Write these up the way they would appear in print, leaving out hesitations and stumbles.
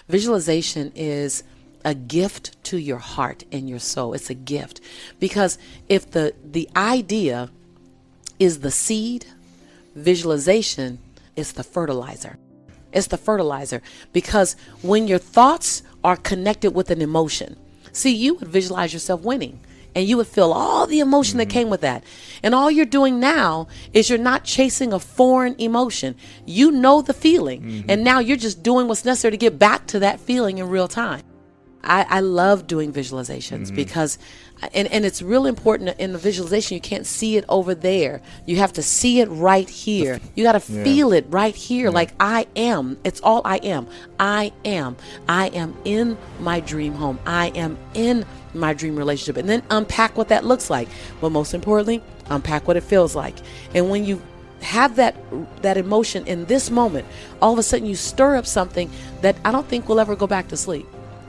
Visualization is a gift to your heart and your soul. It's a gift, because if the idea is the seed, visualization is the fertilizer. It's the fertilizer, because when your thoughts are connected with an emotion, see, you would visualize yourself winning, and you would feel all the emotion that came with that. And all you're doing now is you're not chasing a foreign emotion. You know the feeling, and now you're just doing what's necessary to get back to that feeling in real time. I love doing visualizations because, and it's really important in the visualization, you can't see it over there. You have to see it right here. You got to feel it right here. Like I am. It's all I am. I am. I am in my dream home. I am in my dream relationship. And then unpack what that looks like. But most importantly, unpack what it feels like. And when you have that emotion in this moment, all of a sudden you stir up something that I don't think will ever go back to sleep.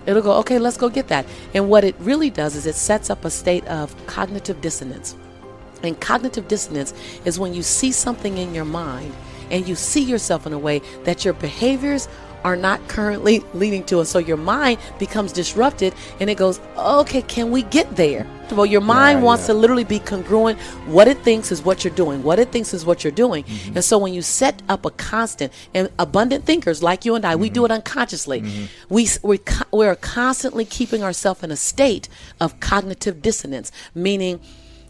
It'll go, okay, let's go get that. And what it really does is it sets up a state of cognitive dissonance. And cognitive dissonance is when you see something in your mind and you see yourself in a way that your behaviors are not currently leading to it. So your mind becomes disrupted and it goes, okay, can we get there? Well, your mind wants to literally be congruent. What it thinks is what you're doing. What it thinks is what you're doing. And so when you set up a constant, and abundant thinkers like you and I, we do it unconsciously. We're constantly keeping ourselves in a state of cognitive dissonance, meaning,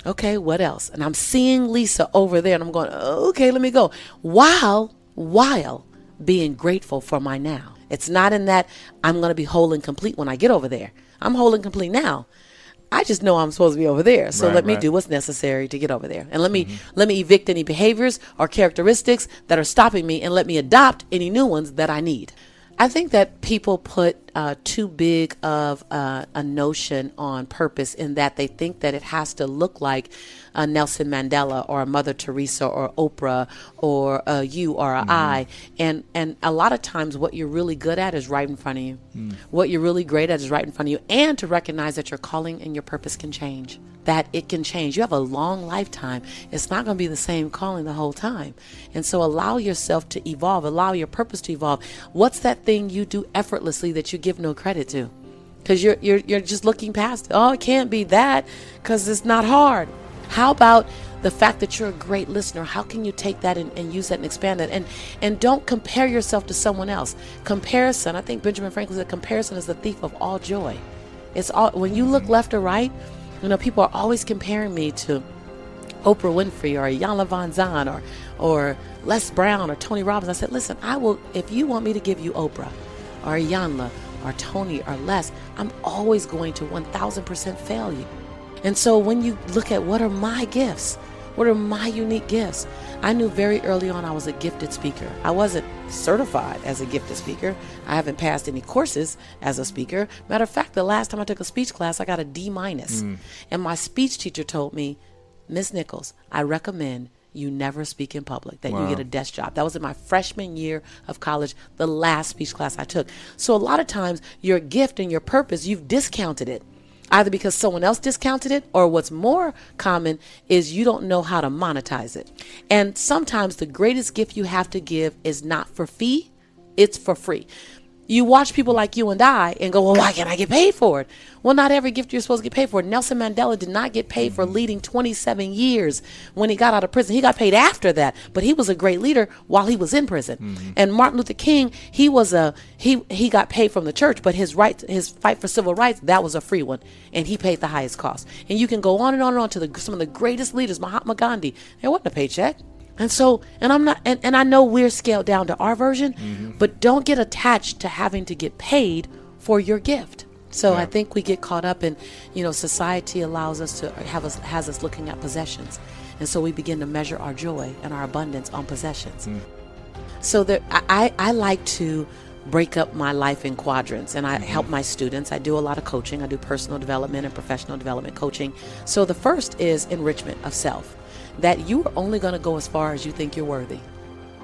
okay, what else? And I'm seeing Lisa over there and I'm going, okay, let me go. While being grateful for my now. It's not in that I'm going to be whole and complete when I get over there. I'm whole and complete now. I just know I'm supposed to be over there. So let me do what's necessary to get over there. And let me evict any behaviors or characteristics that are stopping me, and let me adopt any new ones that I need. I think that people put too big of a notion on purpose, in that they think that it has to look like a Nelson Mandela or a Mother Teresa or Oprah or a you or a I. And a lot of times what you're really good at is right in front of you. What you're really great at is right in front of you. And to recognize that your calling and your purpose can change. That it can change. You have a long lifetime. It's not going to be the same calling the whole time. And so allow yourself to evolve. Allow your purpose to evolve. What's that thing you do effortlessly that you give no credit to? Because you're just looking past it. Oh, it can't be that because it's not hard. How about the fact that you're a great listener? How can you take that and use that and expand that? And don't compare yourself to someone else. Comparison, I think Benjamin Franklin said, comparison is the thief of all joy. It's all, when you look left or right, you know, people are always comparing me to Oprah Winfrey or Iyanla Vanzant or Les Brown or Tony Robbins. I said, listen, I will, if you want me to give you Oprah or Iyanla or Tony or Les, I'm always going to 1000% fail you. And so when you look at what are my gifts, what are my unique gifts? I knew very early on I was a gifted speaker. I wasn't certified as a gifted speaker. I haven't passed any courses as a speaker. Matter of fact, the last time I took a speech class, I got a D-. And my speech teacher told me, Miss Nichols, I recommend you never speak in public, that you get a desk job. That was in my freshman year of college, the last speech class I took. So a lot of times your gift and your purpose, you've discounted it. Either because someone else discounted it, or what's more common is you don't know how to monetize it. And sometimes the greatest gift you have to give is not for fee, it's for free. You watch people like you and I and go, well, why can't I get paid for it? Well, not every gift you're supposed to get paid for. Nelson Mandela did not get paid for leading 27 years when he got out of prison. He got paid after that, but he was a great leader while he was in prison. And Martin Luther King, he got paid from the church, but his fight for civil rights, that was a free one, and he paid the highest cost. And you can go on and on and on to some of the greatest leaders, Mahatma Gandhi. There wasn't a paycheck. And so, and I'm not, and I know we're scaled down to our version, but don't get attached to having to get paid for your gift. So I think we get caught up in, you know, society allows us to has us looking at possessions. And so we begin to measure our joy and our abundance on possessions. So I like to break up my life in quadrants, and I help my students. I do a lot of coaching. I do personal development and professional development coaching. So the first is enrichment of self. That you are only going to go as far as you think you're worthy.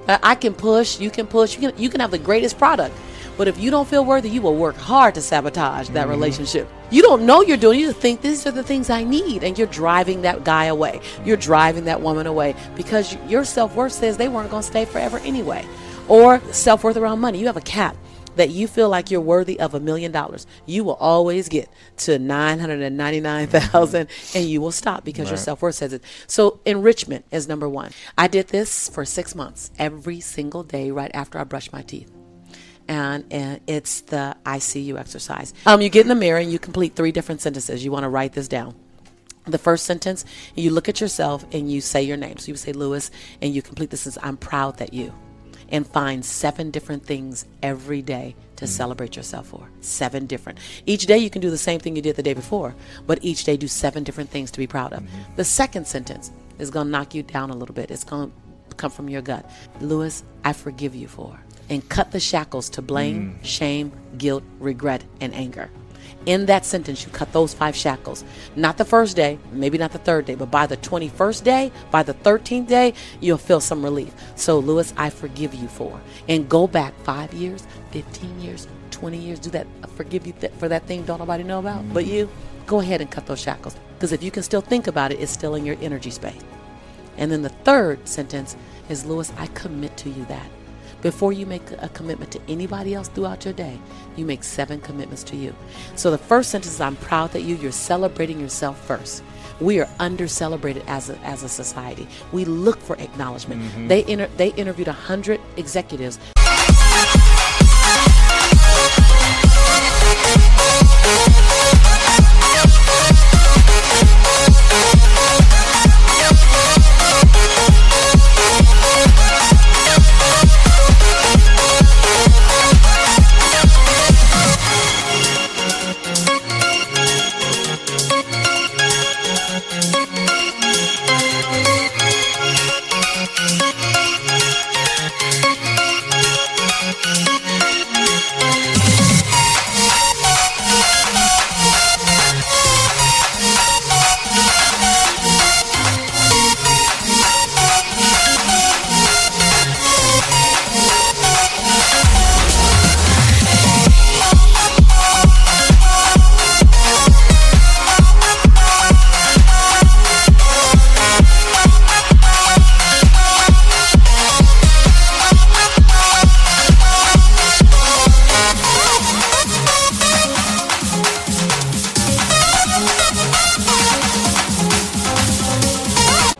I can push, you can have the greatest product, but if you don't feel worthy, you will work hard to sabotage that relationship. You don't know you're doing, you just think these are the things I need, and you're driving that guy away. You're driving that woman away because your self-worth says they weren't going to stay forever anyway. Or self-worth around money. You have a cap. that you feel like you're worthy of $1 million, you will always get to 999,000 and you will stop because your self-worth says it. So enrichment is number one. I did this for 6 months every single day right after I brushed my teeth. And it's the ICU exercise. You get in the mirror and you complete 3 different sentences. You want to write this down. The first sentence, you look at yourself and you say your name. So you say Lewis, and you complete this as I'm proud that you. And find 7 different things every day to celebrate yourself for. 7 different. Each day you can do the same thing you did the day before, but each day do 7 different things to be proud of. The second sentence is going to knock you down a little bit. It's going to come from your gut. Lewis, I forgive you for. And cut the shackles to blame, shame, guilt, regret, and anger. In that sentence, you cut those 5 shackles. Not the first day, maybe not the 3rd day, but by the 21st day, by the 13th day, you'll feel some relief. So, Lewis, I forgive you for. And go back 5 years, 15 years, 20 years. Do that. I forgive you for that thing don't nobody know about but you. Go ahead and cut those shackles. Because if you can still think about it, it's still in your energy space. And then the 3rd sentence is, Lewis, I commit to you that. Before you make a commitment to anybody else throughout your day, you make 7 commitments to you. So the first sentence is, I'm proud that you're celebrating yourself first. We are under-celebrated as a society. We look for acknowledgement. They interviewed 100 executives.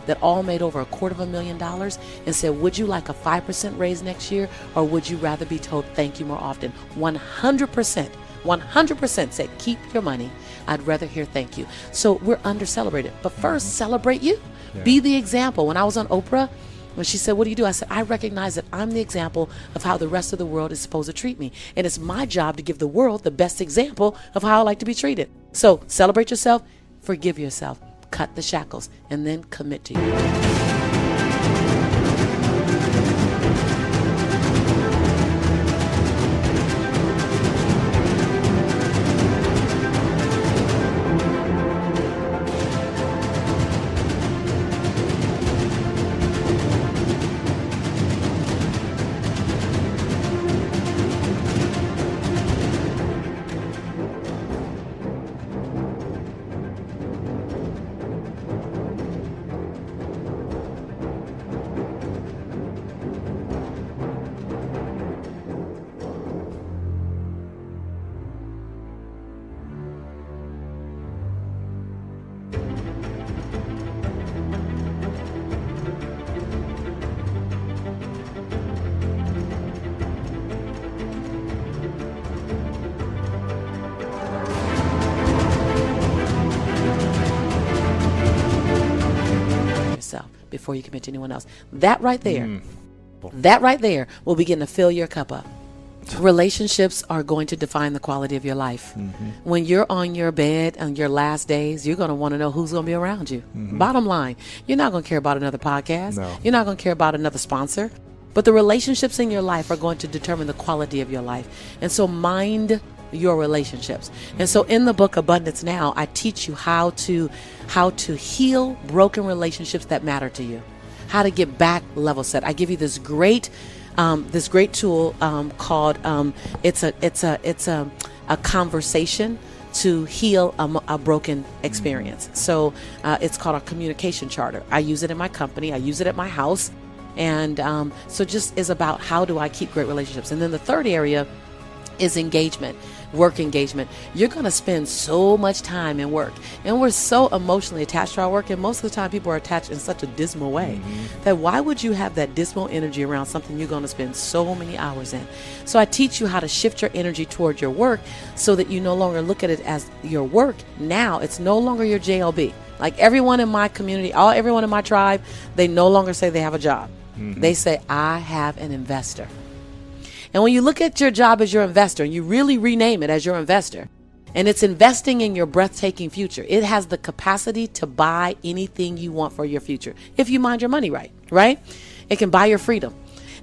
That all made over $250,000 and said, would you like a 5% raise next year, or would you rather be told thank you more often? 100% said, keep your money. I'd rather hear thank you. So we're under-celebrated. But first, celebrate you. Yeah. Be the example. When I was on Oprah, when she said, what do you do? I said, I recognize that I'm the example of how the rest of the world is supposed to treat me. And it's my job to give the world the best example of how I like to be treated. So celebrate yourself, forgive yourself. Cut the shackles, and then commit to you. Before you commit to anyone else. That right there will begin to fill your cup up. Relationships are going to define the quality of your life. When you're on your bed on your last days, you're going to want to know who's going to be around you. Bottom line, you're not going to care about another podcast. No. You're not going to care about another sponsor. But the relationships in your life are going to determine the quality of your life. And so mind your relationships. And so in the book Abundance Now, I teach you how to heal broken relationships that matter to you, how to get back level set. I give you this great tool called it's a conversation to heal a broken experience. So it's called a communication charter. I use it in my company. I use it at my house. And so just is about how do I keep great relationships. And then the third area is engagement, work engagement. You're going to spend so much time in work, and we're so emotionally attached to our work, and most of the time people are attached in such a dismal way that why would you have that dismal energy around something you're going to spend so many hours in? So I teach you how to shift your energy toward your work so that you no longer look at it as your work. Now it's no longer your JLB. Like everyone in my community, everyone in my tribe, they no longer say they have a job. They say, I have an investor. And when you look at your job as your investor, and you really rename it as your investor, and it's investing in your breathtaking future, it has the capacity to buy anything you want for your future. If you mind your money right? It can buy your freedom.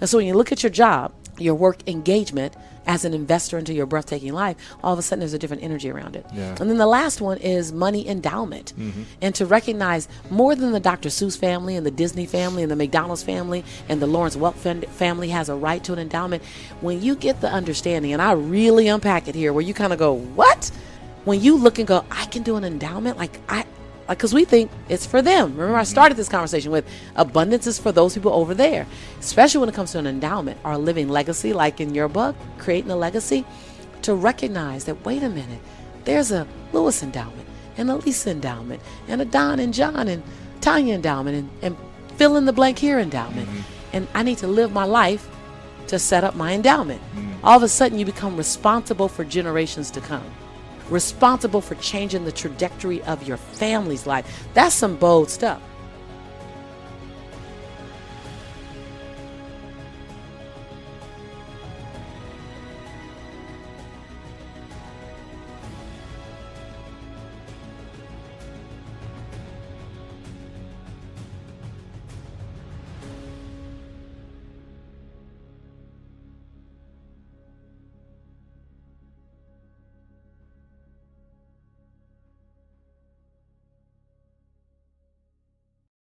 And so when you look at your job, your work engagement as an investor into your breathtaking life, all of a sudden there's a different energy around it. Yeah. And then the last one is money endowment. And to recognize more than the Dr. Seuss family and the Disney family and the McDonald's family and the Lawrence Welk family has a right to an endowment. When you get the understanding, and I really unpack it here, where you kind of go, what? When you look and go, I can do an endowment? Because we think it's for them. Remember, I started this conversation with abundance is for those people over there, especially when it comes to an endowment or a living legacy, like in your book, Creating a Legacy, to recognize that, wait a minute, there's a Lewis endowment and a Lisa endowment and a Don and John and Tanya endowment and fill in the blank here endowment. And I need to live my life to set up my endowment. All of a sudden, you become responsible for generations to come. Responsible for changing the trajectory of your family's life. That's some bold stuff.